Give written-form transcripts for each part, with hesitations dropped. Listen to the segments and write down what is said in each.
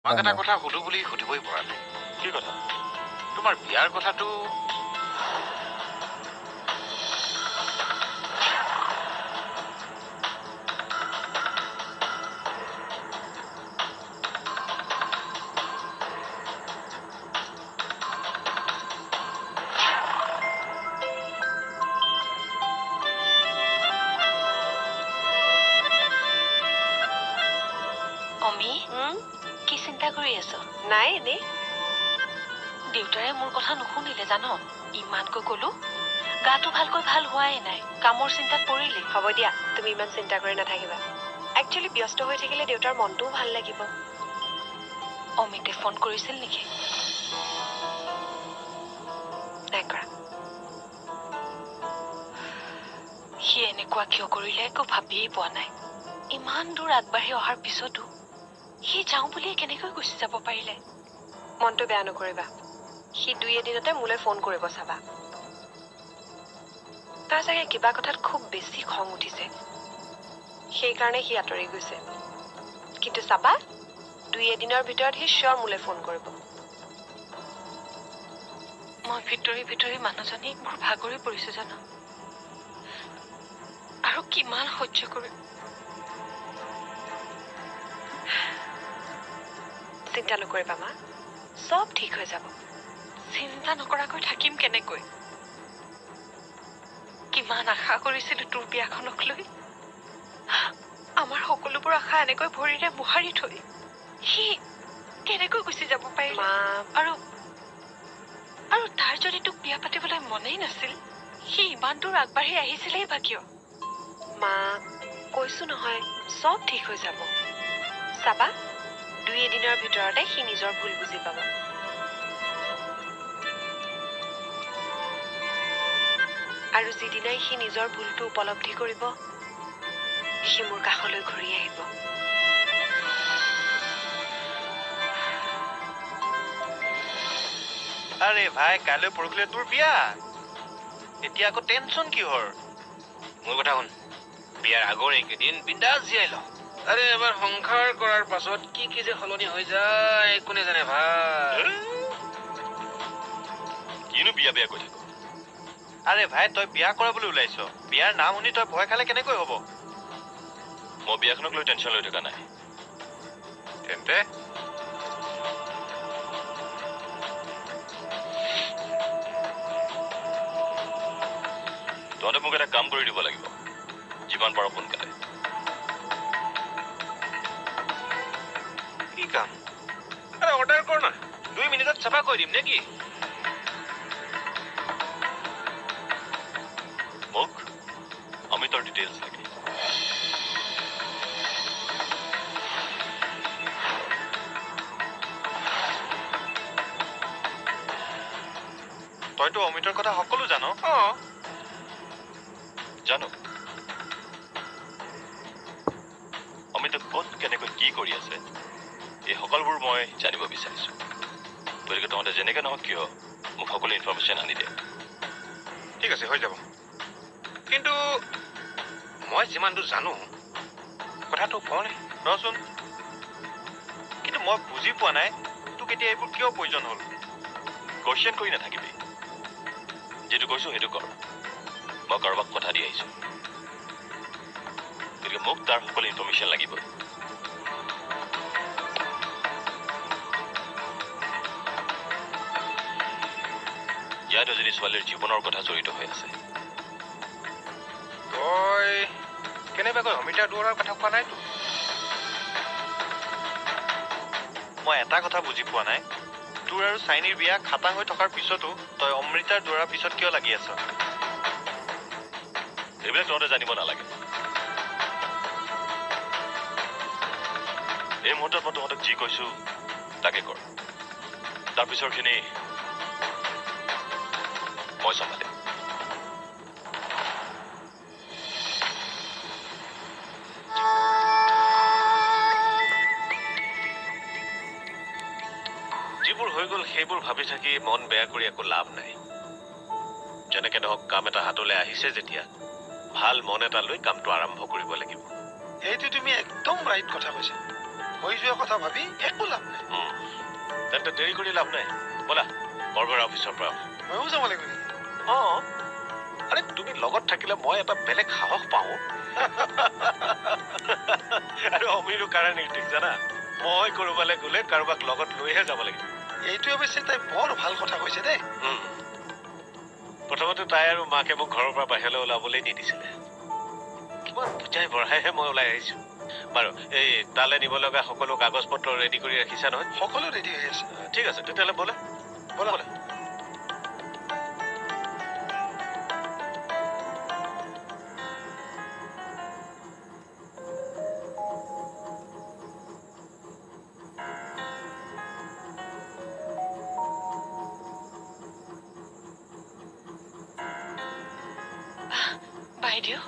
মাক এটা কথা সুধো বুলি সুধিবই পৰা নাই। কি কথা? তোমাৰ বিয়াৰ কথাটো অমি কি চিন্তা কৰি আছ? নাই এনেই। দেউতাৰে মোৰ কথা নুশুনিলে জান। ইমানকৈ কলো গাটো ভালকৈ ভাল হোৱাই নাই। কামৰ চিন্তাত পৰিলি। হ'ব দিয়া, তুমি ইমান চিন্তা কৰি নাথাকিবা। একচুৱেলি ব্যস্ত হৈ থাকিলে দেউতাৰ মনটোও ভাল লাগিব। অমিতে ফোন কৰিছিল নেকি? নাই কৰা। সি এনেকুৱা কিয় কৰিলে একো ভাবিয়েই পোৱা নাই। ইমান দূৰ আগবাঢ়ি অহাৰ পিছতো সি যাওঁ বুলিয়ে কেনেকৈ গুচি যাব পাৰিলে? মনটো বেয়া নকৰিবা। সি 2 এদিনতে মোলৈ ফোন কৰিব চাবা। তাৰ চাগে কিবা কথাত খুব বেছি খং উঠিছে, সেইকাৰণে সি আঁতৰি গৈছে। কিন্তু চাবা 2 এদিনৰ ভিতৰত সি চিয়ৰ মোলৈ ফোন কৰিব। মই ভিতৰি মানুহজনী মোৰ ভাগৰি পৰিছো জানো। আৰু কিমান সহ্য কৰিম? চিন্তা নকৰিবা মা, চব ঠিক হৈ যাব। চিন্তা নকৰাকৈ থাকিম কেনেকৈ? কিমান আশা কৰিছিলো তোৰ বিয়াখনক লৈ। আমাৰ সকলোবোৰ আশা এনেকৈ ভৰিৰে মোহাৰি থৈ সি কেনেকৈ গুচি যাব পাৰিলে? মা, আৰু তাৰ যদি তোক বিয়া পাতিবলৈ মনেই নাছিল, সি ইমান দূৰ আগবাঢ়ি আহিছিলেই বা কিয়? মা, কৈছো নহয় চব ঠিক হৈ যাব। চাবা 2 এদিনৰ ভিতৰতে সি নিজৰ ভুল বুজি পাব। আৰু যিদিনাই সি নিজৰ ভুলটো উপলব্ধি কৰিব, সি মোৰ কাষলৈ ঘূৰি আহিব। আৰে ভাই, কাইলৈ পৰহিলৈ তোৰ বিয়া। এতিয়া আকৌ টেনচন কিহৰ? মোৰ কথা শুন, বিয়াৰ আগৰ এইকেইদিন বিন্দাছ জীয়াই ল। আৰে এবাৰ সংসাৰ কৰাৰ পাছত কি কি যে সলনি হৈ যায় কোনে জানে ভাই। কিনো বিয়া বিয়া কৈ থাক? আৰে ভাই, তই বিয়া কৰাবলৈ ওলাইছ। বিয়াৰ নাম শুনি তই ভয় খালে কেনেকৈ হ'ব? মই বিয়াখনক লৈ টেনচন লৈ থকা নাই। তেন্তে তহঁতে মোক এটা কাম কৰি দিব লাগিব, যিমান পাৰ সোনকালে। কি কাম? আৰে অৰ্ডাৰ কৰ না, 2 মিনিটত চাফা কৰি দিম নেকি? মোক অমিতৰ ডিটেইলছ লাগে। তইতো অমিতৰ কথা সকলো জানো। জানো অমিতক ক'ত কেনেকৈ কি কৰি আছে, এই সকলোবোৰ মই জানিব বিচাৰিছো। গতিকে তহঁতে যেনেকৈ নহওক কিয় মোক সকলো ইনফৰমেশ্যন আনি দে। ঠিক আছে, হৈ যাব। কিন্তু মই যিমান দূৰ জানো কথাটো কওঁনে? ৰচোন, কিন্তু মই বুজি পোৱা নাই তোক এতিয়া এইবোৰ কিয় প্ৰয়োজন হ'ল। কুৱেশ্যন কৰি নাথাকিবি, যিটো কৈছো সেইটো কৰ। মই কাৰোবাক কথা দি আহিছো, গতিকে মোক তাৰ সকলো ইনফৰমেশ্যন লাগিব। ইয়াত এজনী ছোৱালীৰ জীৱনৰ কথা জড়িত হৈ আছে। তই কেনেবাকৈ অমিতা দুৱৰাৰ কথা কোৱা নাইতো? মই এটা কথা বুজি পোৱা নাই, তোৰ আৰু চাইনিৰ বিয়া খাটাং হৈ থকাৰ পিছতো তই অমৃতাৰ দুৱৰাৰ পিছত কিয় লাগি আছ? এইবিলাক তহঁতে জানিব নালাগে। এই মুহূৰ্তত মই তহঁতক যি কৈছো তাকে কৰ। তাৰপিছৰখিনি মই চম্ভালিম। যিবোৰ হৈ গ'ল সেইবোৰ ভাবি থাকি মন বেয়া কৰি একো লাভ নাই। যেনেকে নহওক কাম এটা হাতলৈ আহিছে যেতিয়া, ভাল মন এটা লৈ কামটো আৰম্ভ কৰিব লাগিব। এইটো তুমি একদম ৰাইট কথা কৈছা। হৈ যোৱা কথা ভাবি একো লাভ নাই। তেন্তে দেৰি কৰি লাভ নাই, ব'লা বৰবৰা অফিচৰ পৰা। ময়ো যাব লাগিব নেকি? অঁ, আৰে তুমি লগত থাকিলে মই এটা বেলেগ সাহস পাওঁ। আৰু অমিৰো কাৰণে ঠিক জানা, মই ক'ৰবালৈ গ'লে কাৰোবাক লগত লৈহে যাব লাগিব। এইটো অৱশ্যে তাই বৰ ভাল কথা কৈছে দেই। প্ৰথমতে তাই আৰু মাকে মোক ঘৰৰ পৰা বাহিৰলৈ ওলাবলৈ নিদিছিলে। কিমান বুজাই বঢ়াইহে মই ওলাই আহিছো। বাৰু এই তালৈ নিব লগা সকলো কাগজ পত্ৰ ৰেডি কৰি ৰাখিছা নহয়? সকলো ৰেডি হৈ আছে। ঠিক আছে, তেতিয়াহ'লে ব'লা ব'লা। ব'লা। বাইদেউ,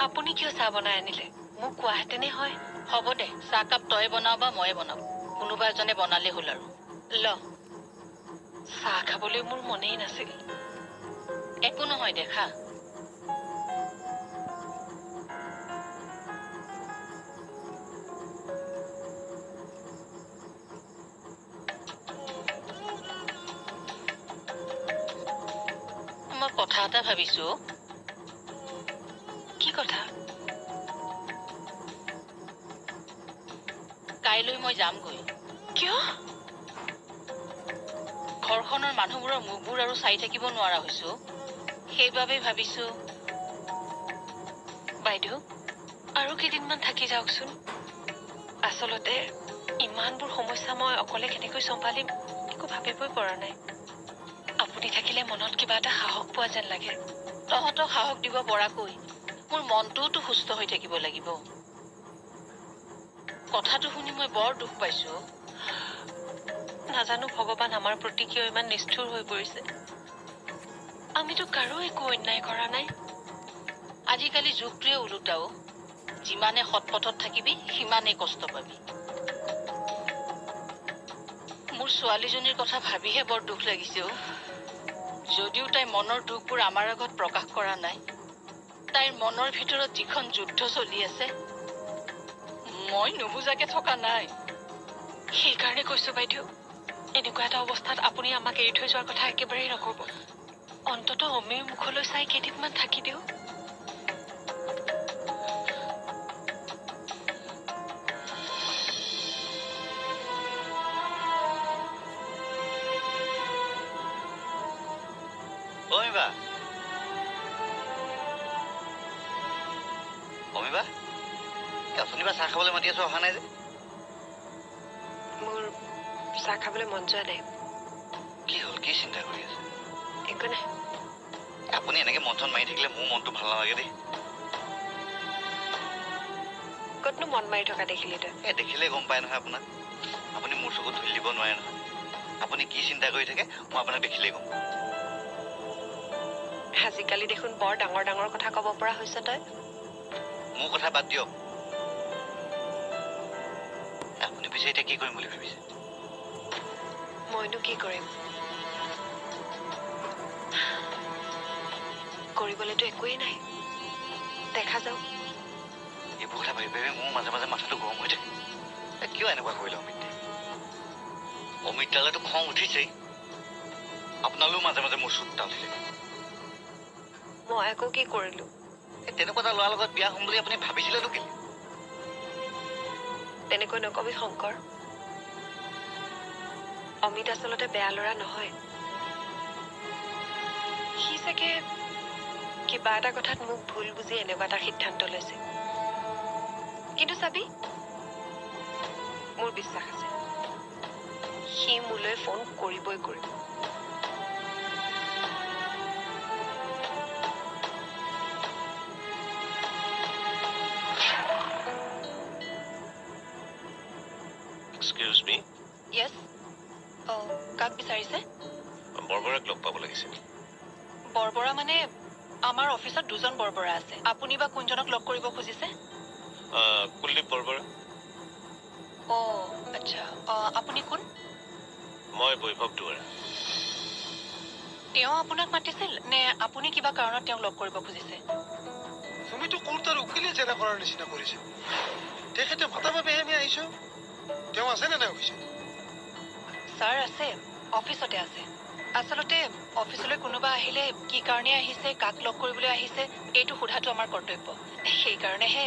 আপুনি কিয় চাহ বনাই আনিলে? মোক কোৱাহেঁতেনে হয়। হ'ব দে, চাহকাপ তই বনাও বা ময়ে বনাও, কোনোবা এজনে বনালেই হ'ল আৰু। ল, চাহ খাবলৈ মোৰ মনেই নাছিল। একো নহয় দেখা। মই কথা এটা ভাবিছো। কি কথা? কাইলৈ মই যামগৈ। কিয়? ঘৰখনৰ মানুহবোৰৰ মুখবোৰ আৰু চাই থাকিব নোৱাৰা হৈছো, সেইবাবেই ভাবিছো। বাইদেউ, আৰু কেইদিনমান থাকি যাওকচোন। আচলতে ইমানবোৰ সমস্যা মই অকলে কেনেকৈ চম্ভালিম একো ভাবিবই পৰা নাই। আপুনি থাকিলে মনত কিবা এটা সাহস পোৱা যেন লাগে। তহঁতক সাহস দিব পৰাকৈ মোৰ মনটোওতো সুস্থ হৈ থাকিব লাগিব। কথাটো শুনি মই বৰ দুখ পাইছো। নাজানো ভগৱান আমাৰ প্ৰতি কিয় ইমান নিষ্ঠুৰ হৈ পৰিছে। আমিতো কাৰো একো অন্যায় কৰা নাই। আজিকালি যুগটোৱে ওলোটাও, যিমানে সৎপথত থাকিবি সিমানেই কষ্ট পাবি। মোৰ ছোৱালীজনীৰ কথা ভাবিহে বৰ দুখ লাগিছে। যদিও তাই মনৰ দুখবোৰ আমাৰ আগত প্ৰকাশ কৰা নাই, তাইৰ মনৰ ভিতৰত যিখন যুদ্ধ চলি আছে মই নুবুজাকে থকা নাই। সেইকাৰণে কৈছো বাইদেউ, এনেকুৱা এটা অৱস্থাত আপুনি আমাক এৰি থৈ যোৱাৰ কথা একেবাৰেই নকব। অন্ততঃ অমীৰ মুখলৈ চাই কেইদিনমান থাকি দিওঁ। অমিবা, অমিবা, অথনিবা চাহ খাবলৈ মাতি আছো, অহা নাই যে? মোৰ চাহ খাবলৈ মন যোৱা নাই। কি হ'ল, কি চিন্তা কৰি আছে? একো নাই। আপুনি এনেকে মন চন মাৰি থাকিলে মোৰ মনটো ভাল নালাগে দেই। ক'তনো মন মাৰি থকা দেখিলি তই? দেখিলে গম পাই নহয় আপোনাক। আপুনি মোৰ চকুত ধুলি দিব নোৱাৰে নহয়। আপুনি কি চিন্তা কৰি থাকে মই আপোনাক দেখিলেই গম পাওঁ। আজিকালি দেখোন বৰ ডাঙৰ ডাঙৰ কথা ক'ব পৰা হৈছ তই। মোৰ কথা বাদ দিয়ক। আপুনি পিছে এতিয়া কি কৰিম বুলি ভাবিছে? মইনো কি কৰিম? কৰিবলৈতো একোৱেই নাই। দেখা যাওক। এইবোৰ কথা ভাবি ভাবি মোৰ মাজে মাজে মাথাটো গৰম হৈ থাকে। কিয় এনেকুৱা কৰিলে অমিত? অমিত দালেতো খং উঠিছেই। আপোনালৈও মাজে মাজে মোৰ চুটটা উঠিছে। মই আকৌ কি কৰিলো? তেনেকুৱা এটা ল'ৰাৰ লগত বিয়া হ'ম বুলি আপুনি ভাবিছিলেনো কেলে? তেনেকৈ নকবি শংকৰ। অমিত আচলতে বেয়া ল'ৰা নহয়। সি চাগে কিবা এটা কথাত মোক ভুল বুজি এনেকুৱা এটা সিদ্ধান্ত লৈছে। কিন্তু চাবি, মোৰ বিশ্বাস আছে সি মোলৈ ফোন কৰিবই কৰিব। এক্সকিউজ মি। য়েছ। কাক বিচাৰিছে? বৰবৰাক লগ পাব লাগিছিল। বৰবৰা মানে আমাৰ অফিচত দুজন বৰবৰা আছে। আপুনি বা কোনজনক লগ কৰিব খুজিছে? কুলদীপ বৰবৰা। আচ্ছা। আপুনি কোন? মই বৈভৱ দুৱৰা। তেওঁ আপোনাক মাতিছিল নে আপুনি কিবা কাৰণত তেওঁক লগ কৰিব খুজিছে? তুমিতো কোৰ্টৰ উকিলে জেৰা কৰাৰ নিচিনা কৰিছে। তেখেতে মাতাৰ বাবেহে আমি আহিছো। তেওঁ আছে নে নাই অফিচত? ছাৰ আছে অফিচতে আছে আচলতে অফিচলৈ কোনোবা আহিলে কি কাৰণে আহিছে কাক লগ কৰিবলৈ আহিছে এইটো সোধাটো আমাৰ কৰ্তব্য সেইকাৰণেহে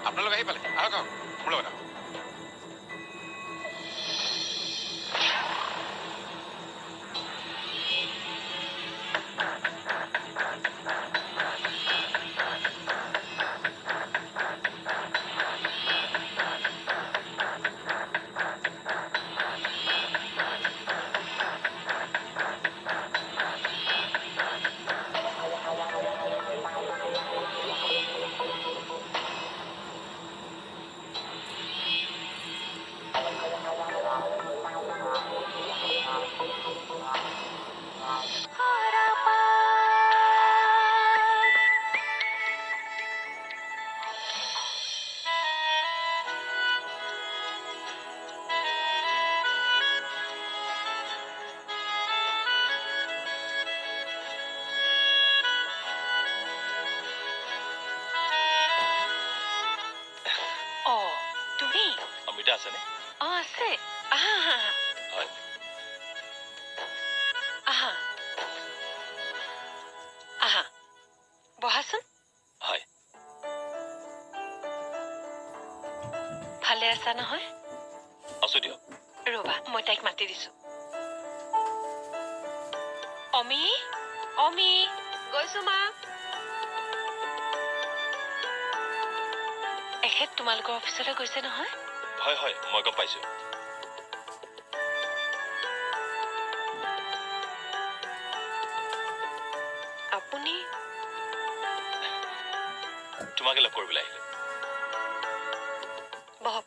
আপোনালোক আহি পালে আহক আহক মোৰ লগত আহক অমিতা আছেনে আছে আহা আহা হয় আহা আহা বহাচোন হয় ভালে আছা নহয় আছো দিয়ক ৰবা মই তাইক মাতি দিছো অমি অমি গৈছো মা এখেত তোমালোকৰ অফিচলৈ গৈছে নহয় হয় হয় মই গম পাইছো আপুনি তোমাকে লগ কৰিবলৈ আহিলো বহক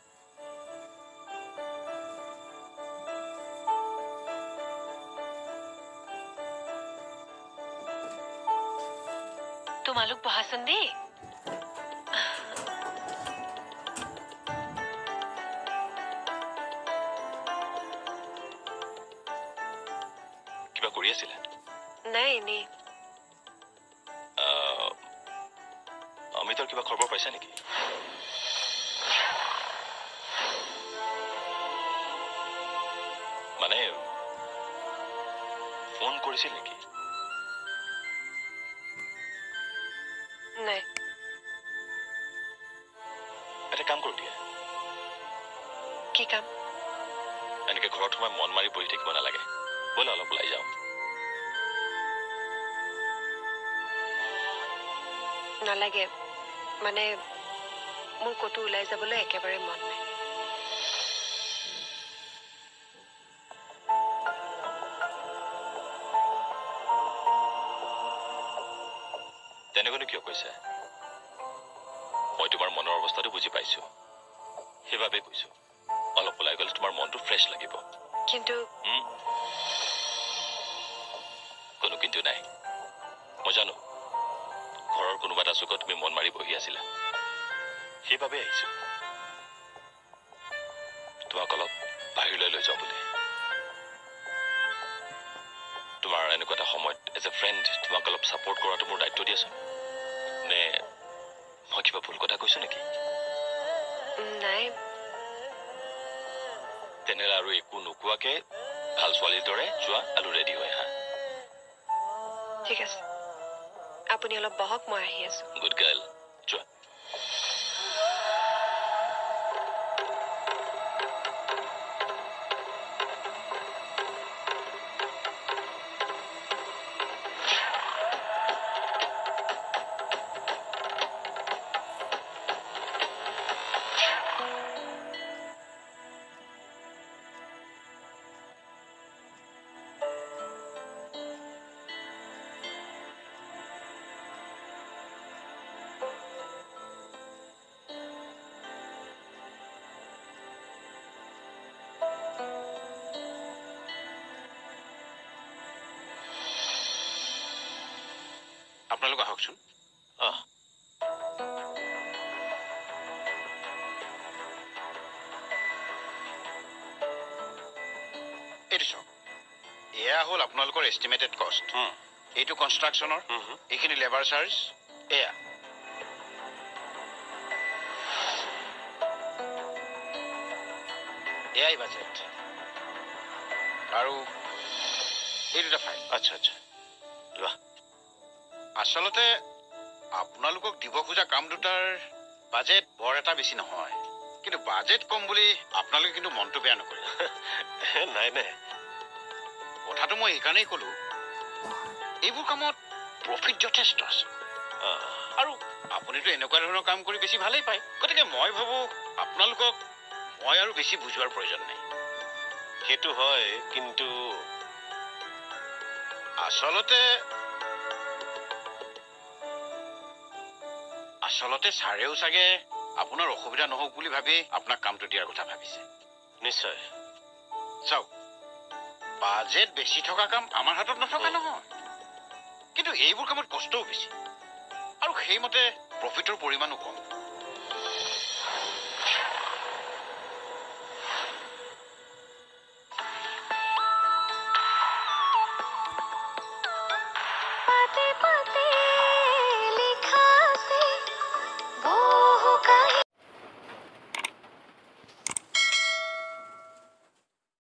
তোমালোক বহাচোন দেই কিবা কৰি আছিলা নাই এনেই অমিতৰ কিবা খবৰ পাইছা নেকি মানে ফোন কৰিছিল নেকি নাই এটা কাম কৰো দিয়া কি কাম এনেকে ঘৰত সোমাই মন মাৰি বহি থাকিব নালাগে ব'লা অলপ ওলাই যাওঁ নালাগে মানে মোৰ ক'তো ওলাই যাবলৈ একেবাৰে মন নাই তেনেকৈনো কিয় কৈছা মই তোমাৰ মনৰ অৱস্থাটো বুজি পাইছো সেইবাবে কৈছো অলপ ওলাই গ'লে তোমাৰ মনটো ফ্ৰেছ লাগিব কিন্তু কোনো কিন্তু নাই মই জানো ঘৰৰ কোনোবা এটা চুকত তুমি মন মাৰি বহি আছিলা সেইবাবে আহিছো তোমাক অলপ বাহিৰলৈ লৈ যাওঁ বুলি তোমাৰ এনেকুৱা এটা সময়ত এজ এ ফ্ৰেণ্ড তোমাক অলপ ছাপোৰ্ট কৰাটো মোৰ দায়িত্ব দিয়াচোন নে মই কিবা ভুল কথা কৈছো নেকি নাই তেনেহ'লে আৰু একো নোকোৱাকে ভাল ছোৱালীৰ দৰে যোৱা আৰু ৰেডি হৈ আহা ঠিক আছে আপুনি অলপ বহক মই আহি আছো গুড গাৰ্ল যোৱা আপোনালোক আহকচোন এইটো চাওক এয়া হ'ল আপোনালোকৰ এষ্টিমেটেড কষ্ট এইটো কনষ্ট্ৰাকশ্যনৰ এইখিনি লেবাৰ চাৰ্জ এয়া এয়াই বাজেট আৰু এই দুটা ফাইল। আচ্ছা আচ্ছা লোৱা। আচলতে আপোনালোকক দিব খোজা কাম দুটাৰ বাজেট বৰ এটা বেছি নহয়, কিন্তু বাজেট কম বুলি আপোনালোকে কিন্তু মনটো বেয়া নকৰে। নাই নাই, কথাটো মই এইকাৰণেই ক'লো, এইবোৰ কামত প্ৰফিট যথেষ্ট আছে আৰু আপুনিতো এনেকুৱা ধৰণৰ কাম কৰি বেছি ভালেই পায়। গতিকে মই ভাবোঁ আপোনালোকক মই আৰু বেছি বুজোৱাৰ প্ৰয়োজন নাই। সেইটো হয়, কিন্তু আচলতে ছাৰেও চাগে আপোনাৰ অসুবিধা নহওক বুলি ভাবি আপোনাক কামটো দিয়াৰ কথা ভাবিছে। নিশ্চয়। চাওক, বাজেট বেছি থকা কাম আমাৰ হাতত নথকা নহয়, কিন্তু এইবোৰ কামত কষ্টও বেছি আৰু সেইমতে প্ৰফিটৰ পৰিমাণো কম। পাতে